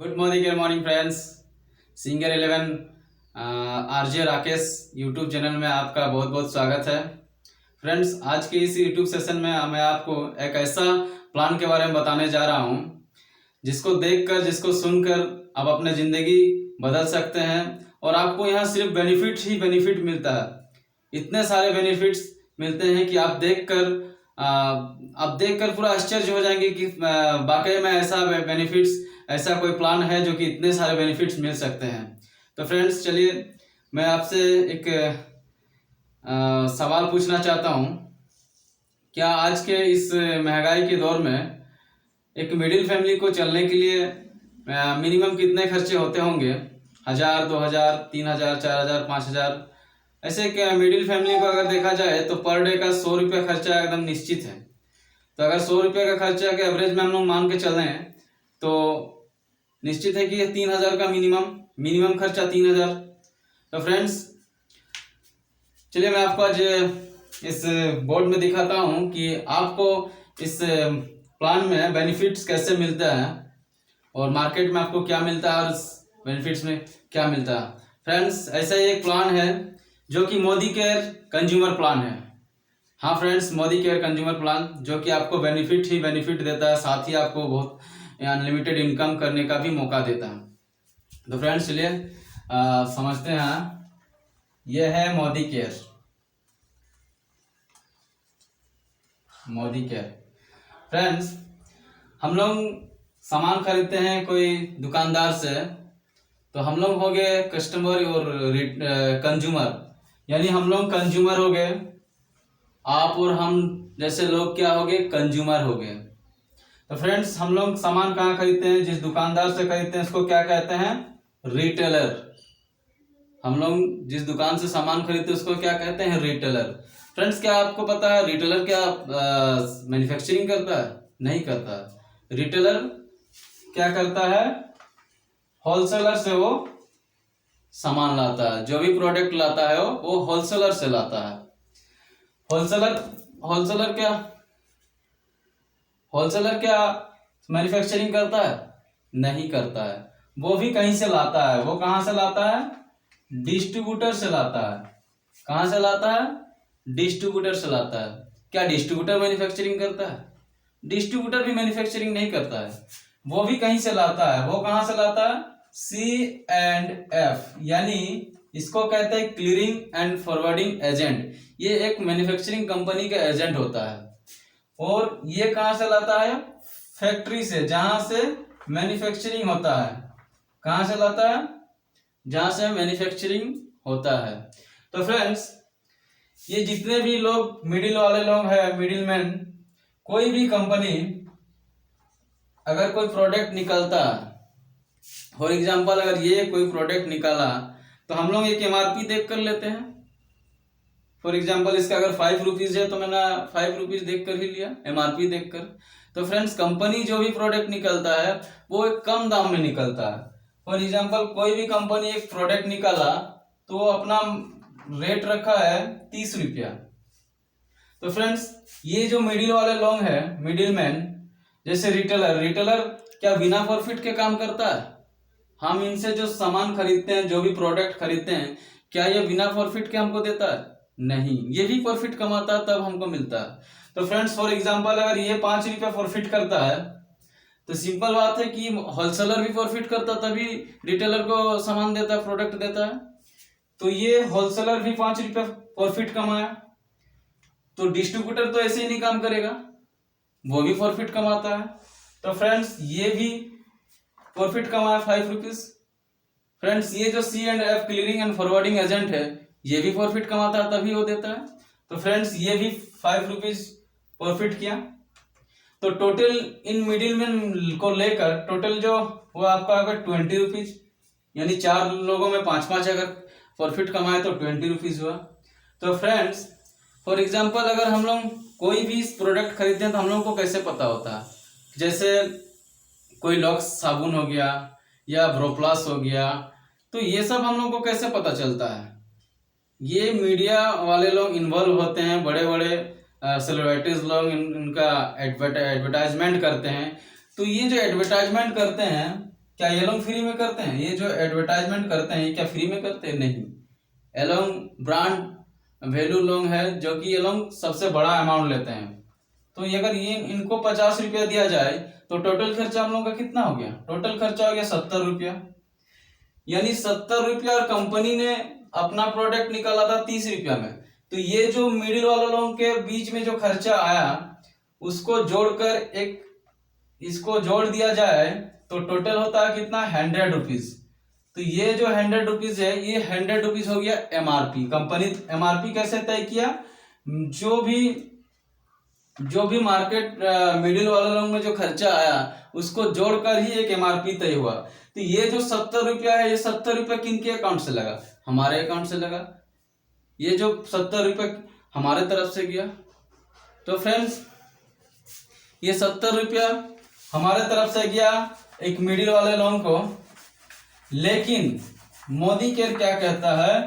Good morning friends. Singer 11 RJ Rakesh YouTube channel में आपका बहुत बहुत स्वागत है। फ्रेंड्स, आज के इस यूट्यूब सेशन में मैं आपको एक ऐसा प्लान के बारे में बताने जा रहा हूं जिसको देखकर, जिसको सुनकर आप अपने ज़िंदगी बदल सकते हैं और आपको यहाँ सिर्फ बेनिफिट ही बेनिफिट मिलता है। इतने सारे बेनिफिट्स मिलते हैं कि आप देखकर पूरा आश्चर्य हो जाएंगे कि वाकई में ऐसा बेनिफिट्स, ऐसा कोई प्लान है जो कि इतने सारे बेनिफिट्स मिल सकते हैं। तो फ्रेंड्स, चलिए मैं आपसे एक सवाल पूछना चाहता हूँ। क्या आज के इस महंगाई के दौर में एक मिडिल फैमिली को चलने के लिए मिनिमम कितने खर्चे होते होंगे? 1000, 2000, 3000, 4000, 5000। ऐसे क्या मिडिल फैमिली को अगर देखा जाए तो पर डे का 100 रुपये खर्चा एकदम निश्चित है। तो अगर 100 रुपये का खर्चा के एवरेज में हम लोग मान के चल रहे हैं तो निश्चित है कि 3000 का मिनिमम खर्चा 3000। तो फ्रेंड्स, चलिए मैं आपको आज इस बोर्ड में दिखाता हूं कि आपको इस प्लान में बेनिफिट्स कैसे मिलता है और मार्केट में आपको क्या मिलता है और बेनिफिट्स में क्या मिलता है। फ्रेंड्स, ऐसा ही एक प्लान है जो कि मोदी केयर कंज्यूमर प्लान है। हाँ friends, Modi care consumer plan जो कि आपको बेनिफिट ही बेनिफिट देता है, साथ ही आपको बहुत अनलिमिटेड इनकम करने का भी मौका देता है। तो फ्रेंड्स, चलिए समझते हैं। यह है Modi care. Modi care friends, हम लोग सामान खरीदते हैं कोई दुकानदार से, तो हम लोग हो गए कस्टमर और कंज्यूमर, यानी हम लोग कंज्यूमर हो गए, आप और हम जैसे लोग क्या हो गए, कंज्यूमर हो गए। तो फ्रेंड्स, हम लोग सामान कहाँ खरीदते हैं? जिस दुकानदार से खरीदते हैं उसको क्या कहते हैं? रिटेलर। हम लोग जिस दुकान से सामान खरीदते हैं उसको क्या कहते हैं? रिटेलर। फ्रेंड्स, क्या आपको पता है रिटेलर क्या मैन्युफैक्चरिंग करता है? नहीं करता। रिटेलर क्या करता है? होलसेलर से वो सामान लाता है। जो भी प्रोडक्ट लाता है वो होलसेलर से लाता है। होलसेलर क्या मैन्युफैक्चरिंग करता है? नहीं करता है। वो भी कहीं से लाता है। वो कहां से लाता है? डिस्ट्रीब्यूटर से लाता है। कहां से लाता है? डिस्ट्रीब्यूटर से लाता है। क्या डिस्ट्रीब्यूटर मैन्युफैक्चरिंग करता है? डिस्ट्रीब्यूटर भी मैन्युफैक्चरिंग नहीं करता है। वो भी कहीं से लाता है। वो कहां से लाता है? C&F, यानी इसको कहते हैं क्लीयरिंग एंड फॉरवर्डिंग एजेंट। ये एक मैन्युफैक्चरिंग कंपनी का एजेंट होता है। और ये कहां से लाता है? फैक्ट्री से, जहां से मैन्युफैक्चरिंग होता है। कहां से लाता है? जहां से मैन्युफैक्चरिंग होता है। तो फ्रेंड्स, ये जितने भी लोग मिडिल वाले लोग हैं, मिडिल मैन, कोई भी कंपनी अगर कोई प्रोडक्ट निकलता, फॉर एग्जांपल अगर ये कोई प्रोडक्ट निकाला तो हम लोग एक MRP देख कर लेते हैं। फॉर एग्जाम्पल इसका अगर 5 रुपीज है तो मैंने 5 रुपीज देख कर ही लिया, MRP देख कर। तो फ्रेंड्स, कंपनी जो भी प्रोडक्ट निकलता है वो एक कम दाम में निकलता है। फॉर एग्जाम्पल कोई भी कंपनी एक प्रोडक्ट निकाला तो वो अपना रेट रखा है 30 रुपया। तो फ्रेंड्स, ये जो मिडिल वाले लोग हैं, मिडिल मैन, जैसे रिटेलर क्या बिना प्रॉफिट के काम करता है? हम इनसे जो सामान खरीदते हैं, जो भी प्रोडक्ट खरीदते हैं, क्या ये बिना प्रॉफिट के हमको देता है? नहीं, ये भी प्रॉफिट कमाता है तब हमको मिलता है। तो फ्रेंड्स, फॉर एग्जांपल अगर ये 5 रुपया प्रॉफिट करता है तो सिंपल बात है कि होलसेलर भी प्रॉफिट करता तभी रिटेलर को सामान देता है, प्रोडक्ट देता है। तो ये होलसेलर भी 5 रुपया प्रॉफिट कमाया, तो डिस्ट्रीब्यूटर तो ऐसे ही नहीं काम करेगा, वो भी प्रॉफिट कमाता है। तो फ्रेंड्स, ये भी प्रॉफिट कमाया 5 रुपीज। फ्रेंड्स, ये जो C&F clearing and forwarding agent है, ये भी प्रॉफिट कमाता है तभी वो देता है। तो फ्रेंड्स, ये भी 5 रुपीज प्रॉफिट किया। तो टोटल इन मिडिल मैन को लेकर टोटल जो वो आपका अगर 20 रुपीज, यानी 4 लोगों में 5-5 अगर प्रॉफिट कमाए तो 20 रुपीज हुआ। तो फ्रेंड्स, फॉर एग्जाम्पल अगर हम लोग कोई भी प्रोडक्ट खरीदते हैं तो हम लोग को कैसे पता होता है? जैसे कोई लॉक्स साबुन हो गया या ब्रोप्लस हो गया, तो ये सब हम लोग को कैसे पता चलता है? ये मीडिया वाले लोग इन्वॉल्व होते हैं, बड़े बड़े सेलिब्रिटीज लोग इनका एडवर्टाइजमेंट करते हैं। तो ये जो एडवर्टाइजमेंट करते हैं क्या ये लोग फ्री में करते हैं? ये जो एडवर्टाइजमेंट करते हैं ये क्या फ्री में करते हैं? नहीं। ये लोग ब्रांड वैल्यू लोग है जो कि ये लोग सबसे बड़ा अमाउंट लेते हैं। तो ये अगर ये इनको 50 रुपया दिया जाए तो टोटल खर्चा हम लोग का कितना हो गया? टोटल खर्चा हो गया 70 रुपया। यानी 70 रुपया और कंपनी ने अपना प्रोडक्ट निकाला था 30 रुपया में। तो ये जो मिडिल वाले लोगों के बीच में जो खर्चा आया उसको जोड़कर एक इसको जोड़ दिया जाए तो टोटल होता है कितना? 100 रुपीज। तो ये जो 100 रुपीज है ये 100 रुपीज हो गया एमआरपी। कंपनी एमआरपी कैसे तय किया? जो भी मार्केट मिडिल वाले लोग में जो खर्चा आया उसको जोड़कर ही एक एमआरपी तय हुआ। तो ये जो 70 रुपया है ये 70 रुपया किनके अकाउंट से लगा? हमारे अकाउंट से लगा। ये जो 70 रुपया हमारे तरफ से गया। तो फ्रेंड्स ये 70 रुपया हमारे तरफ से गया एक मिडिल वाले लोगों को। लेकिन मोदी केयर क्या कहता है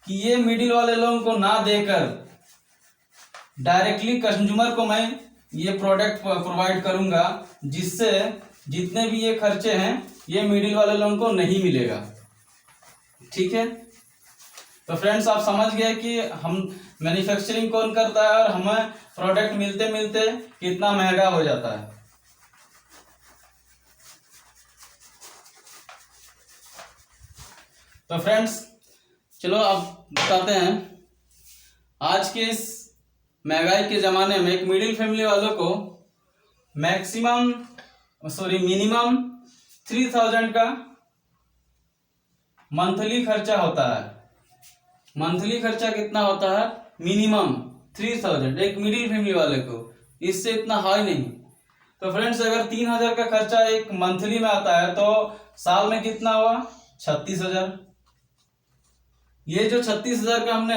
कि ये मिडिल वाले लोगों को ना देकर डायरेक्टली कंज्यूमर को मैं ये प्रोडक्ट प्रोवाइड करूंगा, जिससे जितने भी ये खर्चे हैं ये मिडिल वाले लोगों को नहीं मिलेगा। ठीक है, तो फ्रेंड्स आप समझ गए कि हम मैन्युफैक्चरिंग कौन करता है और हमें प्रोडक्ट मिलते मिलते कितना महंगा हो जाता है। तो फ्रेंड्स चलो अब बताते हैं, आज के इस महंगाई के ज़माने में एक मिडिल फैमिली वालों को मिनिमम 3000 का मंथली खर्चा होता है। मंथली खर्चा कितना होता है? मिनिमम 3000 एक मिडिल फैमिली वाले को, इससे इतना हाई नहीं। तो फ्रेंड्स अगर 3000 का खर्चा एक मंथली में आता है तो साल में कितना हुआ? 36,000। ये जो 36,000 का हमने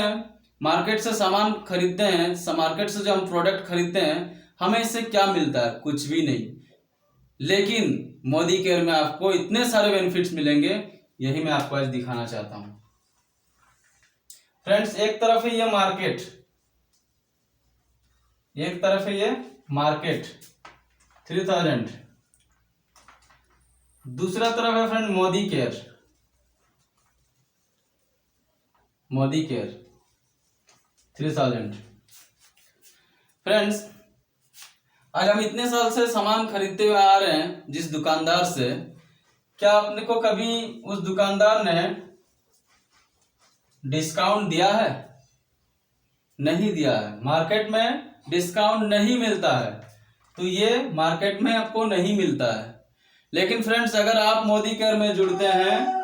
मार्केट से सामान खरीदते हैं, मार्केट से जो हम प्रोडक्ट खरीदते हैं, हमें इससे क्या मिलता है? कुछ भी नहीं। लेकिन मोदी केयर में आपको इतने सारे बेनिफिट्स मिलेंगे, यही मैं आपको आज दिखाना चाहता हूं। फ्रेंड्स एक तरफ है ये मार्केट, एक तरफ है ये मार्केट 3000, दूसरा तरफ है friend Modi care. Modi care 3000। Friends आज हम इतने साल से सामान खरीदते हुए आ रहे हैं जिस दुकानदार से, क्या आपने को कभी उस दुकानदार ने डिस्काउंट दिया है? नहीं दिया है। मार्केट में डिस्काउंट नहीं मिलता है, तो ये मार्केट में आपको नहीं मिलता है। लेकिन फ्रेंड्स अगर आप मोदी केयर में जुड़ते हैं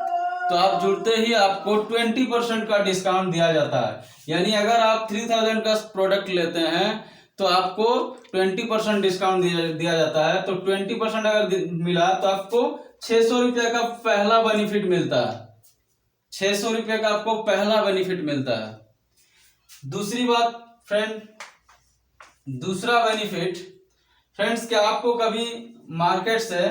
तो आप जुड़ते ही आपको 20% का डिस्काउंट दिया जाता है। यानी अगर आप 3000 का प्रोडक्ट लेते हैं तो आपको 20% डिस्काउंट दिया जाता है। तो 20% अगर मिला तो आपको 600 रुपये का पहला बेनिफिट मिलता है। 600 रुपये का आपको पहला बेनिफिट मिलता है। दूसरी बात फ्रेंड, दूसरा बेनिफिट फ्रेंड्स, क्या आपको कभी मार्केट से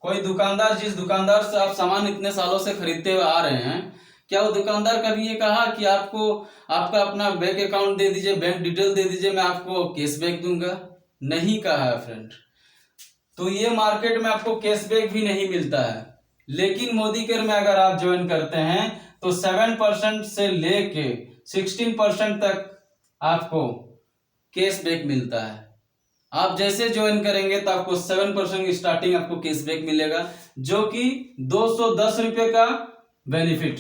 कोई दुकानदार, जिस दुकानदार से आप सामान इतने सालों से खरीदते हुए आ रहे हैं, क्या वो दुकानदार कभी ये कहा कि आपको आपका अपना बैंक अकाउंट दे दीजिए, बैंक डिटेल दे दीजिए, मैं आपको कैशबैक दूंगा? नहीं कहा है फ्रेंड। तो ये मार्केट में आपको कैशबैक भी नहीं मिलता है। लेकिन मोदी केयर में अगर आप ज्वाइन करते हैं तो 7% से लेके 16% तक आपको कैशबैक मिलता है। आप जैसे ज्वाइन करेंगे तो आपको 7% स्टार्टिंग आपको कैशबैक मिलेगा, जो कि 210 रुपये का बेनिफिट।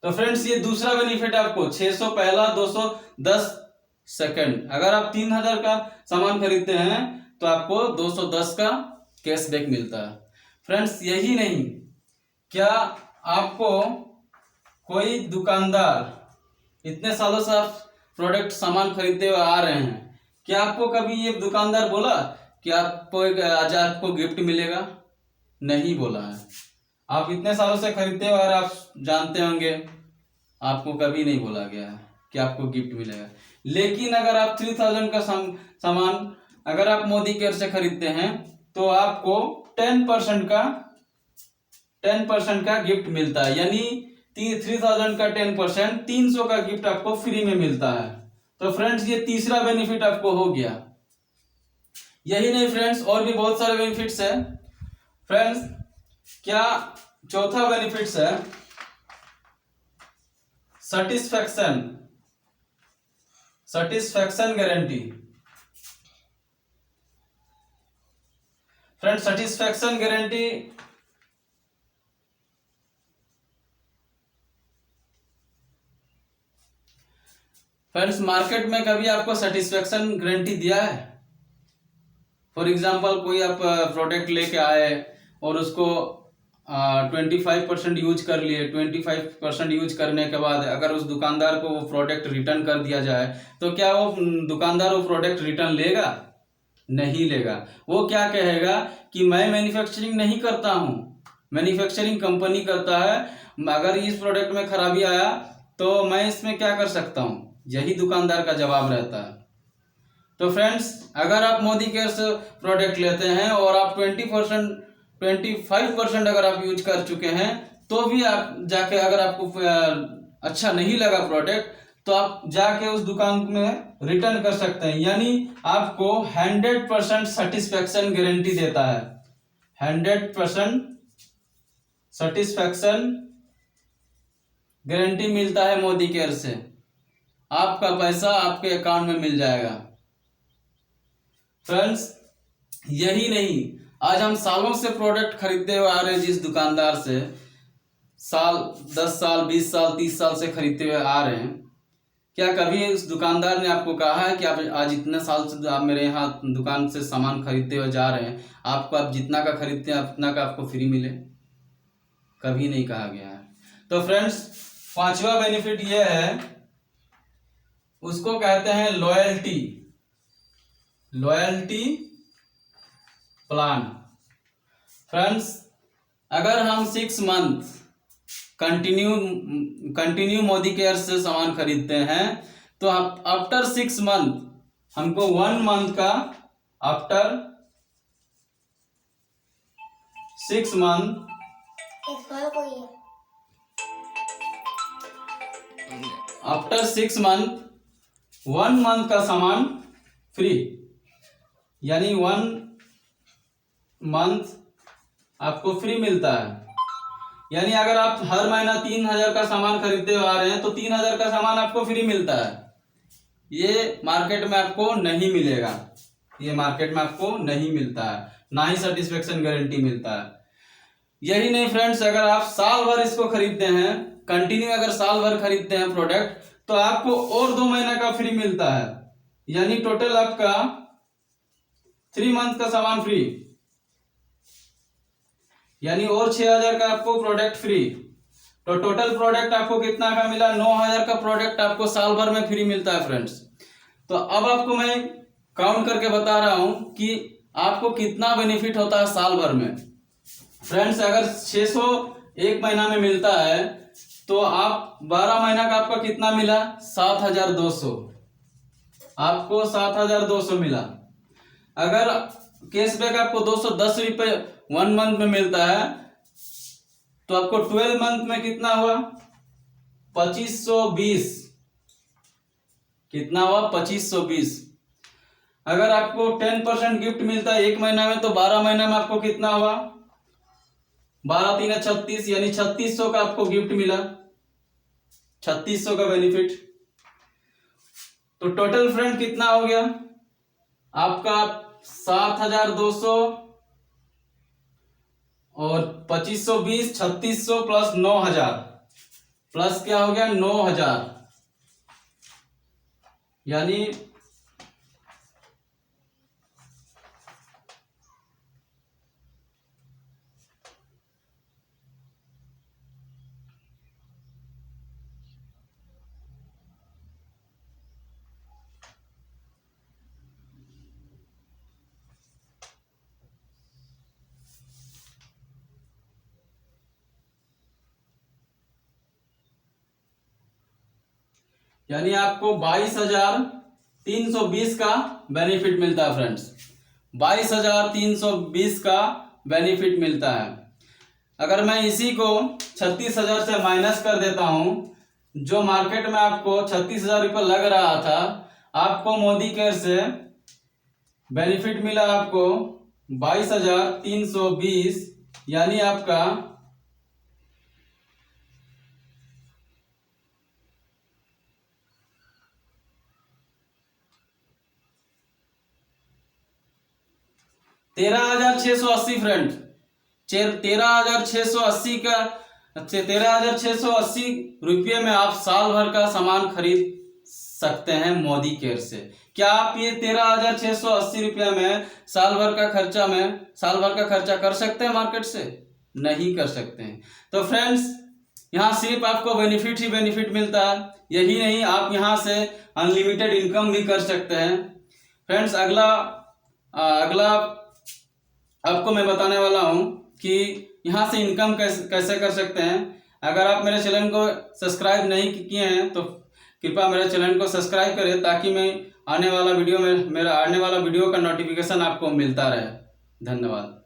तो फ्रेंड्स ये दूसरा बेनिफिट आपको 600 पहला, 210 सेकंड। अगर आप 3000 का सामान खरीदते हैं तो आपको 210 का कैशबैक मिलता है। फ्रेंड्स यही नहीं, क्या आपको कोई दुकानदार, इतने सालों से आप प्रोडक्ट सामान खरीदते हुए आ रहे हैं, क्या आपको कभी ये दुकानदार बोला कि आपको आज आपको गिफ्ट मिलेगा? नहीं बोला है। आप इतने सालों से खरीदते हो और आप जानते होंगे आपको कभी नहीं बोला गया है कि आपको गिफ्ट मिलेगा। लेकिन अगर आप 3000 का सामान अगर आप मोदी केयर से खरीदते हैं तो आपको 10% का गिफ्ट मिलता है। यानी 3000 का 10% 300 का गिफ्ट आपको फ्री में मिलता है। तो फ्रेंड्स ये तीसरा बेनिफिट आपको हो गया। यही नहीं फ्रेंड्स, और भी बहुत सारे बेनिफिट्स हैं। फ्रेंड्स क्या चौथा बेनिफिट्स है satisfaction, satisfaction guarantee. Friend satisfaction guarantee friends market में कभी आपको सेटिस्फैक्शन गारंटी दिया है? फॉर एग्जाम्पल कोई आप प्रोडक्ट लेके आए और उसको 25% यूज कर लिए, 25% यूज करने के बाद अगर उस दुकानदार को वो प्रोडक्ट रिटर्न कर दिया जाए तो क्या वो दुकानदार वो प्रोडक्ट रिटर्न लेगा? नहीं लेगा। वो क्या कहेगा कि मैं मैन्युफैक्चरिंग नहीं करता हूँ, मैन्युफैक्चरिंग कंपनी करता है, अगर इस प्रोडक्ट में खराबी आया तो मैं इसमें क्या कर सकता हूँ, यही दुकानदार का जवाब रहता है। तो फ्रेंड्स अगर आप मोदी केयर से प्रोडक्ट लेते हैं और आप 25% अगर आप यूज कर चुके हैं तो भी आप जाके अगर आपको अच्छा नहीं लगा प्रोडक्ट तो आप जाके उस दुकान में रिटर्न कर सकते हैं, यानी आपको 100% सेटिस्फैक्शन गारंटी देता है। 100% सेटिस्फैक्शन गारंटी मिलता है मोदी केयर से, आपका पैसा आपके अकाउंट में मिल जाएगा। फ्रेंड्स यही नहीं, आज हम सालों से प्रोडक्ट खरीदते हुए आ रहे हैं, जिस दुकानदार से साल 10 साल 20 साल 30 साल से खरीदते हुए आ रहे हैं, क्या कभी उस दुकानदार ने आपको कहा है कि आप आज इतने साल से आप मेरे यहाँ दुकान से सामान खरीदते हुए जा रहे हैं, आपको आप जितना का खरीदते हैं उतना का आपको फ्री मिले? कभी नहीं कहा गया है। तो फ्रेंड्स पांचवा बेनिफिट ये है, उसको कहते हैं लॉयल्टी, लॉयल्टी प्लान। फ्रेंड्स अगर हम 6 मंथ कंटिन्यू मोदी केयर से सामान खरीदते हैं तो आफ्टर 6 मंथ हमको 1 मंथ का, after 6 month after 6 month 1 month का सामान फ्री, यानी 1 मंथ आपको फ्री मिलता है। यानी अगर आप हर महीना 3000 का सामान खरीदते हुए आ रहे हैं तो 3000 का सामान आपको फ्री मिलता है। ये मार्केट में आपको नहीं मिलेगा, ये मार्केट में आपको नहीं मिलता है, ना ही सेटिस्फेक्शन गारंटी मिलता है। यही नहीं फ्रेंड्स, अगर आप साल भर इसको खरीदते हैं, कंटिन्यू अगर साल भर खरीदते हैं प्रोडक्ट तो आपको और 2 महीना का फ्री मिलता है, यानी टोटल आपका 3 मंथ का सामान फ्री, यानी और 6000 का आपको प्रोडक्ट फ्री। तो टोटल प्रोडक्ट आपको कितना का मिला? 9000 का प्रोडक्ट आपको साल भर में फ्री मिलता है फ्रेंड्स। तो अब आपको मैं काउंट करके बता रहा हूं कि आपको कितना बेनिफिट होता है साल भर में। फ्रेंड्स अगर 600 एक महीना में मिलता है तो आप 12 महीना का आपका कितना मिला? 7200, आपको 7200 मिला। अगर कैशबैक आपको 210 रुपये 1 मंथ में मिलता है तो आपको 12 मंथ में कितना हुआ? 2520, कितना हुआ? 2520। अगर आपको 10% गिफ्ट मिलता है 1 महीना में तो 12 महीना में आपको कितना हुआ? 12 3 36, यानी 3600 का आपको गिफ्ट मिला, 3600 का बेनिफिट। तो टोटल फ्रेंड कितना हो गया आपका? 7200 और 2520, 3600 प्लस 9000, प्लस क्या हो गया? 9000, यानी आपको 22,320 का बेनिफिट मिलता है फ्रेंड्स, 22,320 का बेनिफिट मिलता है। अगर मैं इसी को 36,000 से माइनस कर देता हूं, जो मार्केट में आपको 36,000 रुपये लग रहा था, आपको मोदी केयर से बेनिफिट मिला आपको 22,320 यानी आपका 13,680 फ्रेंड, 13,680 का 13,680 रुपये में आप साल भर का सामान खरीद सकते हैं मोदी केयर से। क्या आप ये 13,680 रुपये में साल भर का खर्चा कर सकते हैं मार्केट से? नहीं कर सकते हैं। तो फ्रेंड्स, यहाँ सिर्फ आपको बेनिफिट ही बेनिफिट मिलता है। यही नहीं, आप यहाँ से अनलिमिटेड इनकम भी कर सकते हैं। फ्रेंड्स, अगला आपको मैं बताने वाला हूँ कि यहाँ से इनकम कैसे कर सकते हैं। अगर आप मेरे चैनल को सब्सक्राइब नहीं किए हैं तो कृपया मेरे चैनल को सब्सक्राइब करें, ताकि मेरा आने वाला वीडियो का नोटिफिकेशन आपको मिलता रहे। धन्यवाद।